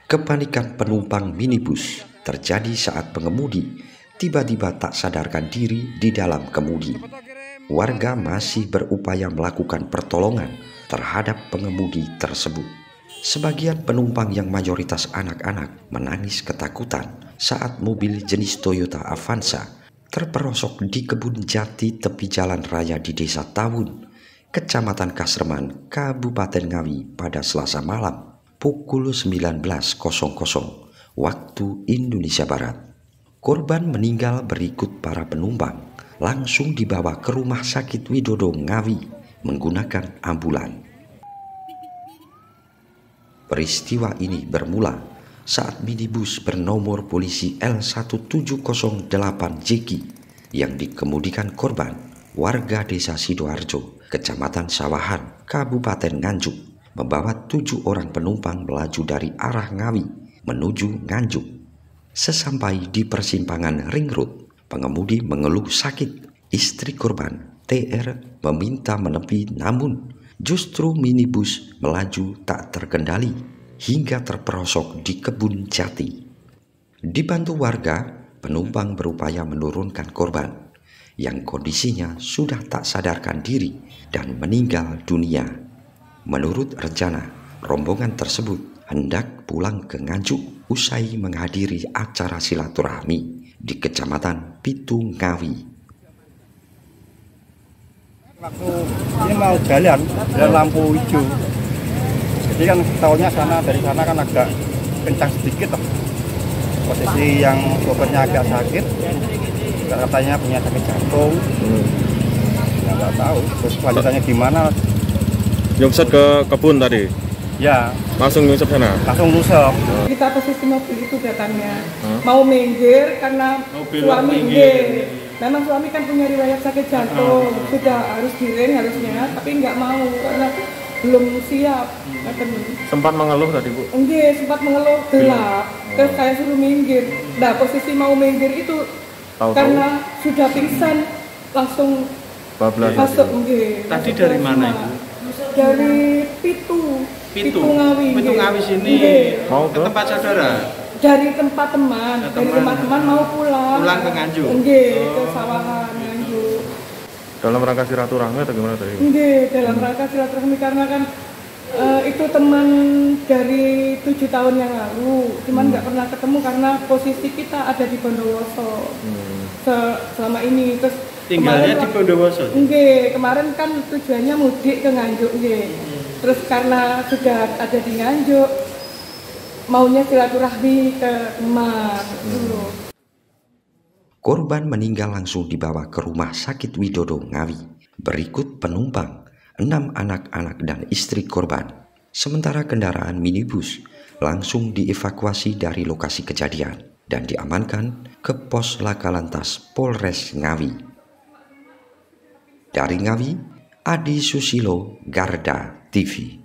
Kepanikan penumpang minibus terjadi saat pengemudi tiba-tiba tak sadarkan diri di dalam kemudi. Warga masih berupaya melakukan pertolongan terhadap pengemudi tersebut. Sebagian penumpang yang mayoritas anak-anak menangis ketakutan saat mobil jenis Toyota Avanza terperosok di kebun jati tepi jalan raya di Desa Tawun, Kecamatan Kasreman, Kabupaten Ngawi pada Selasa malam pukul 19.00 waktu Indonesia Barat. Korban meninggal berikut para penumpang langsung dibawa ke Rumah Sakit Widodo Ngawi menggunakan ambulan. Peristiwa ini bermula saat minibus bernomor polisi L1708JQ yang dikemudikan korban, warga Desa Sidoarjo, Kecamatan Sawahan, Kabupaten Nganjuk, membawa 7 orang penumpang melaju dari arah Ngawi menuju Nganjuk. Sesampai di persimpangan Ring Road, pengemudi mengeluh sakit. Istri korban, TR, meminta menepi, namun justru minibus melaju tak terkendali hingga terperosok di kebun jati. Dibantu warga, penumpang berupaya menurunkan korban yang kondisinya sudah tak sadarkan diri dan meninggal dunia. Menurut rencana, rombongan tersebut hendak pulang ke Nganjuk usai menghadiri acara silaturahmi di Kecamatan Pitung Ngawi. Waktu ini mau jalan lampu hijau, jadi kan tahunya dari sana kan agak kencang sedikit toh. Posisi yang sopirnya agak sakit, katanya punya sakit jantung. Nggak tahu terus kelanjutannya gimana. Nyungsep ke kebun tadi? Ya. Langsung nyungsep sana? Langsung nyungsep. Kita posisi mobil itu datangnya mau minggir karena suami minggir. Memang suami kan punya riwayat sakit jantung, sudah harus direm harusnya, tapi nggak mau karena belum siap. Sempat mengeluh tadi, Bu? Enggak, sempat mengeluh gelap. Terus saya suruh minggir. Nah, posisi mau minggir itu karena sudah pingsan langsung masuk. Tadi dari mana, Ibu? Dari Pitu Ngawi. Pitu Ngawi sini. Mau ke tempat saudara? Dari tempat teman, dari rumah teman mau pulang ke Nganjuk? Enggak, ke Sawahan, Nganjuk. Dalam rangka silaturahmi atau gimana tadi? Enggak, dalam rangka silaturahmi karena kan itu teman dari 7 tahun yang lalu, cuman nggak pernah ketemu karena posisi kita ada di Bondowoso selama ini. Terus tinggalnya di Bondowoso? Enggak, kemarin kan tujuannya mudik ke Nganjuk, enggak. Terus karena sudah ada di Nganjuk, maunya silaturahmi ke emak dulu. Korban meninggal langsung dibawa ke Rumah Sakit Widodo Ngawi. Berikut penumpang, 6 anak-anak dan istri korban. Sementara kendaraan minibus langsung dievakuasi dari lokasi kejadian dan diamankan ke pos Laka Lantas Polres Ngawi. Dari Ngawi, Adi Susilo, Garda TV.